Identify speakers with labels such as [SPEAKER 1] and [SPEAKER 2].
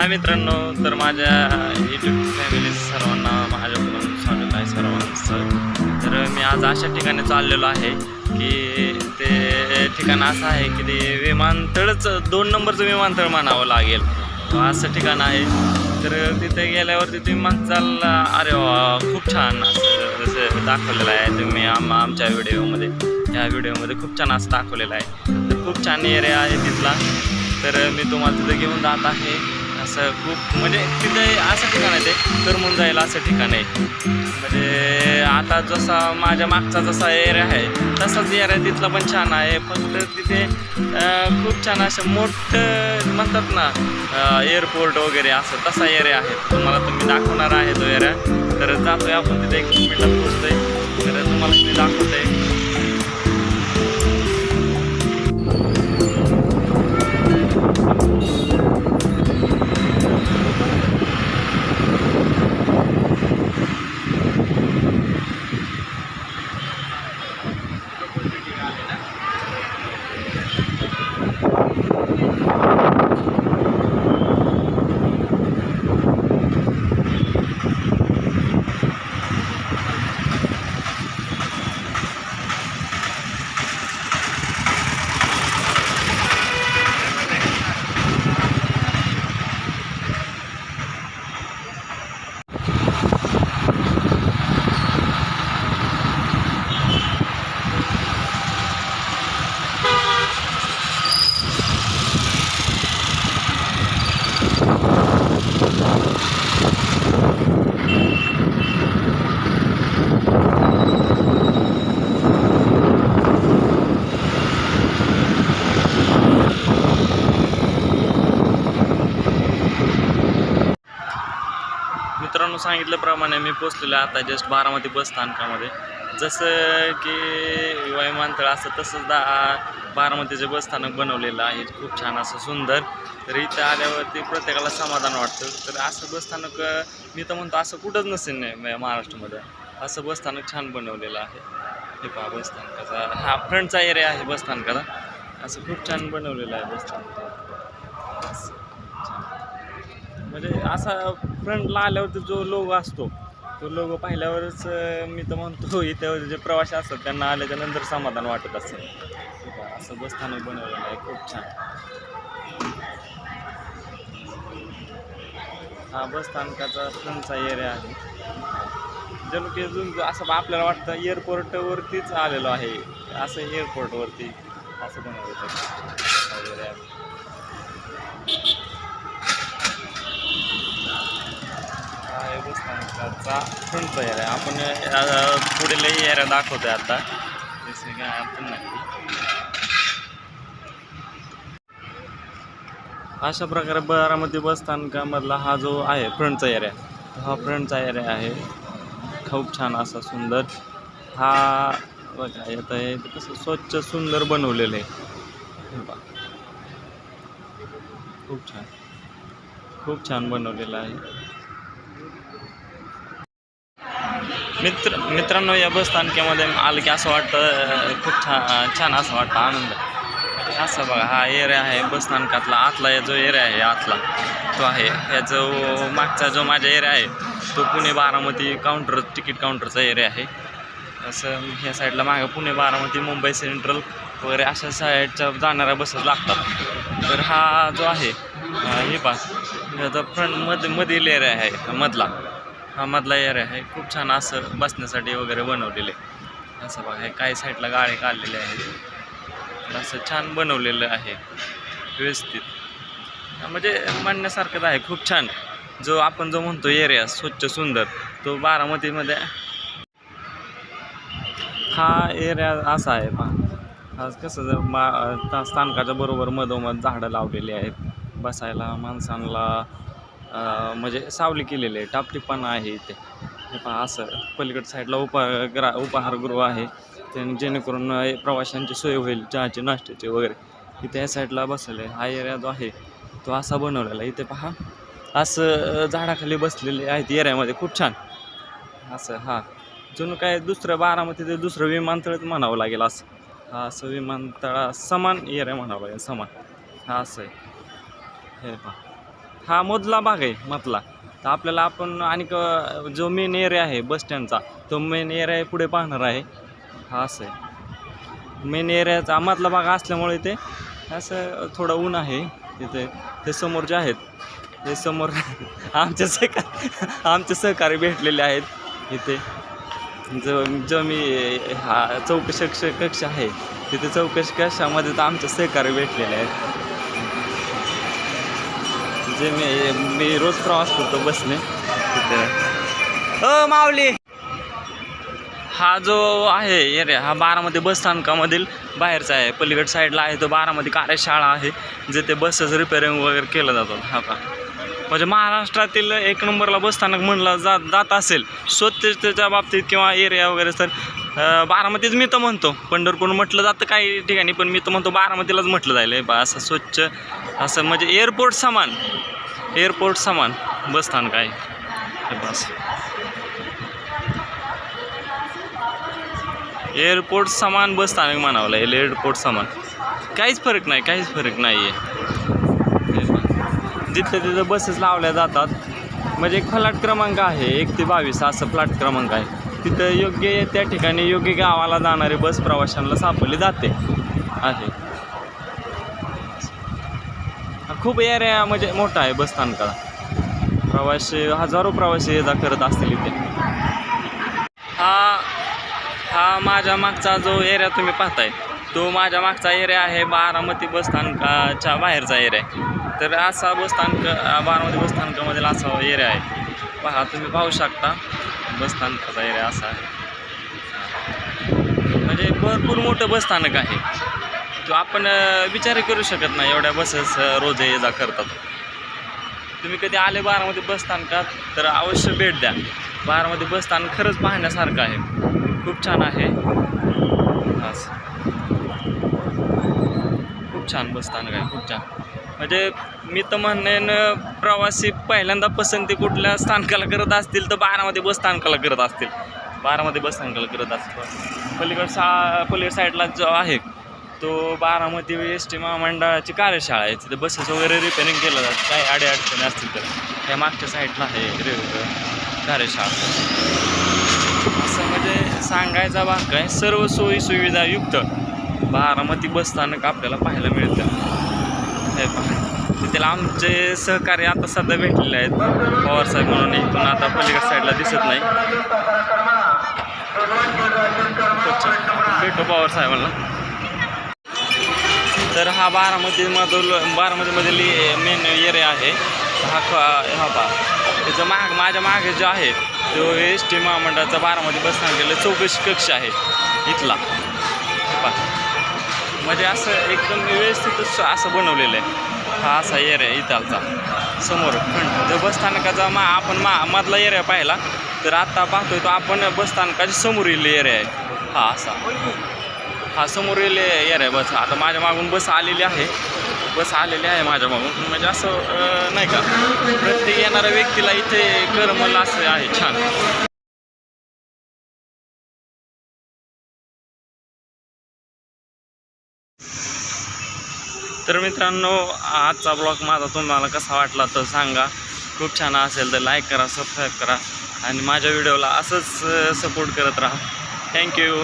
[SPEAKER 1] हाय मित्रांनो, तर माझ्या यूट्यूब फॅमिली सर्वांना माझ्याकडून स्वागत आहे सर्वांचं. तर मी आज अशा ठिकाणी चाललेलो आहे की ते ठिकाण असं आहे की ते विमानतळच 2 नंबरचं विमानतळ म्हणावं लागेल, असं ठिकाण आहे. तर तिथे गेल्यावरती तुम्ही मागचाल, अरे वा खूप छान असं जसं दाखवलेलं आहे तुम्ही आमच्या व्हिडिओमध्ये. या व्हिडिओमध्ये खूप छान असं दाखवलेलं आहे. तर खूप छान एरिया आहे तिथला. तर मी तुम्हाला तिथं घेऊन जात आहे. असं खूप म्हणजे तिथे असं ठिकाण आहे, ते करमून जाईल असं ठिकाण आहे. म्हणजे आता जसा माझ्या मागचा जसा एरिया आहे तसाच एरिया तिथला पण छान आहे. फक्त तिथे खूप छान असं मोठं म्हणतात ना एअरपोर्ट वगैरे असं तसा एरिया आहे. तुम्हाला तुम्ही दाखवणार आहे तो एरिया. तर जातोय आपण तिथे 1 मिनिटात पोहोचतोय. तर तुम्हाला मी दाखवतोय. मित्रांनो, सांगितल्याप्रमाणे मी पोचलेलो आहे आता जस्ट बारामती बस स्थानकामध्ये. जसं की विमानतळ असं तसंच बारामतीचे बस स्थानक बनवलेलं आहे, खूप छान असं सुंदर. तर इथं आल्यावरती प्रत्येकाला समाधान वाटतं. तर असं बसस्थानक मी तर म्हणतो असं कुठंच नसेल नाही महाराष्ट्रामध्ये. असं बसस्थानक छान बनवलेलं आहे. हे पहा बसस्थानकाचा हा फ्रंटचा एरिया आहे बसस्थानकाचा. असं खूप छान बनवलेलं आहे बसस्थानक. असं म्हणजे असा फ्रंटला आल्यावरती जो लोगो असतो तो लोगो पाहिल्यावरच मी तर म्हणतो इथे जे प्रवासी असतात त्यांना आल्याच्या नंतर समाधान वाटत असेल. असं बसस्थानक बनवलेलं आहे खूप छान. हा बसस्थानकाचा फ्रंटचा एरिया आहे. जणू की अजून असं आपल्याला वाटतं एअरपोर्टवरतीच आलेलो आहे, असं एअरपोर्टवरती असं बनवलेलं आहे. बसस्थानकाचा फ्रंट एरिया आपण पुढील एरिया दाखवतोय आता. जसं काय आपण नाही अशा प्रकारे बारामती बसस्थानकामधला हा जो आहे फ्रंटचा एरिया, हा फ्रंटचा एरिया आहे. खूप छान असा सुंदर. हा बघा येतं आहे कसं स्वच्छ सुंदर बनवलेलं आहे. खूप छान, खूप छान बनवलेलं आहे. मित्रांनो, या बसस्थानकामध्ये आलं की असं वाटतं खूप छान असं वाटतं आनंद. असं बघा हा एरिया आहे बसस्थानकातला आतला जो एरिया आहे आतला तो आहे. ह्या जो मागचा जो माझा एरिया आहे तो पुणे बारामती तिकीट काउंटरचा एरिया आहे. असं ह्या साईडला मागं पुणे बारामती मुंबई सेंट्रल वगैरे अशा साईडच्या जाणाऱ्या बसेस लागतात. तर हा जो आहे हे पा ह्याचा फ्रंट मधील एरिया आहे मधला. हा मधला एरिया आहे. खूप छान असं बसण्यासाठी वगैरे बनवलेले. असं बघा काही साईडला गाडी काढलेली आहे. असं छान बनवलेलं आहे व्यवस्थित. म्हणजे म्हणण्यासारखंच आहे खूप छान. जो आपण जो म्हणतो एरिया स्वच्छ सुंदर तो बारामतीमध्ये हा एरिया असा आहे पहा. आज कसं जर स्थानकाच्या बरोबर मधोमध झाडं लावलेली आहेत बसायला माणसांना, म्हणजे सावली केलेली आहे, टापटीपणा आहे इथे. हे पहा असं पलीकड साईडला उपाहारगृह आहे जेणेकरून प्रवाशांची सोय होईल चहाची नाश्त्याची वगैरे. इथे या साईडला बसलेलं आहे. हा एरिया जो आहे तो असा बनवलेला आहे. इथे पहा असं झाडाखाली बसलेले आहेत एरियामध्ये खूप छान असं. हा जणू काय दुसरं बारामतीचं दुसरं विमानतळच म्हणावं लागेल असं. हा असं विमानतळा समान एरिया म्हणावं लागेल समान. हा असं आहे हे पहा. हा मधला भाग आहे मधला. तर आपल्याला आपण आणि जो मेन एरिया आहे बस स्टँडचा तो मेन एरिया पुढे पाहणार आहे. हा असं आहे मेन एरियाचा मधला भाग असल्यामुळे ते असं थोडं ऊन आहे तिथे. ते समोर जे आहेत ते समोर आमचे सहकारी भेटलेले आहेत इथे. जो मी हा चौकशी कक्ष आहे तिथे चौकशी कक्षामध्ये तर आमचे सहकारी भेटलेले आहेत. जे मी रोज प्रवास करतो बसने तिथे. माऊली हा जो आहे एरिया हा बारामती बस स्थानकामधील बाहेरचा आहे. पलीकड साईडला आहे तो बारामती कार्यशाळा आहे जिथे बसेस रिपेअरिंग वगैरे केलं जातं. हा का म्हणजे महाराष्ट्रातील एक नंबरला बस स्थानक म्हणलं जात असेल स्वच्छतेच्या बाबतीत किंवा एरिया वगैरे तर बारामतीच मी तर म्हणतो. पंढरपूर म्हटलं जातं काही ठिकाणी पण मी तर म्हणतो बारामतीलाच म्हटलं जाईल बा असं स्वच्छ असं म्हणजे एअरपोर्ट समान बस स्थानक आहे. बस एअरपोर्ट समान बस स्थानक म्हणावं लागेल. एअरपोर्ट समान काहीच फरक नाही आहे. जिथले तिथं बसेस लावल्या जातात. म्हणजे एक फ्लॅट क्रमांक आहे 1 ते 22 असं फ्लॅट क्रमांक आहे. तिथं योग्य त्या ठिकाणी योग्य गावाला जाणारी बस प्रवाशांना सापडली जाते आहे. खूप एरिया म्हणजे मोठा आहे बस स्थानकाला. प्रवासी हजारो प्रवासी ये जा करत असतील इथे. हा माझ्या मागचा जो एरिया तुम्ही पाहताय तो माझ्या मागचा एरिया आहे बारामती बस स्थानकाच्या बाहेरचा एरिया आहे. तर असा बारामती बस स्थानकामधील असा एरिया आहे. पहा तुम्ही पाहू शकता बस स्थानकाचा एरिया असा आहे. म्हणजे भरपूर मोठं बस स्थानक आहे. तो आपण विचार करू शकत नाही एवढ्या बसेस रोज ये जा करतात. तुम्ही कधी आले बारामती बस स्थानकात तर अवश्य भेट द्या. बारामती बस स्थानक खरंच पाहण्यासारखं आहे. खूप छान आहे. खूप छान बस स्थानक आहे. खूप छान म्हणजे मी तर म्हणेन प्रवासी पहिल्यांदा पसंती कुठल्या स्थानकाला करत असतील तर बारामती बस स्थानकाला करत असतील. पलीकड साईडला जो आहे तो बारामती ST महामंडळाची कार्यशाळा आहे. तिथे बसेस वगैरे रिपेअरिंग केलं जातं. काही अडचणी असतील तर त्या मागच्या साईडला आहे कार्यशाळा. असं म्हणजे सांगायचा भाग आहे. सर्व सोयी सुविधा युक्त बारामती बस स्थानक आपल्याला पाहायला मिळतं. हे पहा तिथे आमचे सहकारी आता सध्या भेटलेले आहेत पवारसाहेब म्हणून. इथून आता पलीकड साईडला दिसत नाही. भेटू पवारसाहेबांना. तर हा बारामतीमधील मेन एरिया आहे. हा पहा त्याचं माझ्या मागे जो आहे तो ST महामंडळाचा बारामती बस स्थानकाला चौकशी कक्ष आहे इथला. म्हणजे असं एकदम व्यवस्थित असं बनवलेलं आहे. हा असा एरिया इथालचा समोर जर बस स्थानकाचा आपण मधला एरिया पाहिला तर आत्ता पाहतोय तो आपण बस स्थानकाच्या समोरील एरिया आहे. हा समोरील एरिया बस. आता माझ्या मागून बस आलेली आहे माझ्या मागून. म्हणजे असं नाही का प्रत्येक येणाऱ्या व्यक्तीला इथे करमल असं आहे. छान. तर मित्रांनो आजचा ब्लॉग माझा तुम्हाला कसा वाटला तर सांगा. खूप छान असेल तर लाईक करा, सबस्क्राईब करा आणि माझ्या व्हिडिओला असंच सपोर्ट करत राहा. थँक्यू.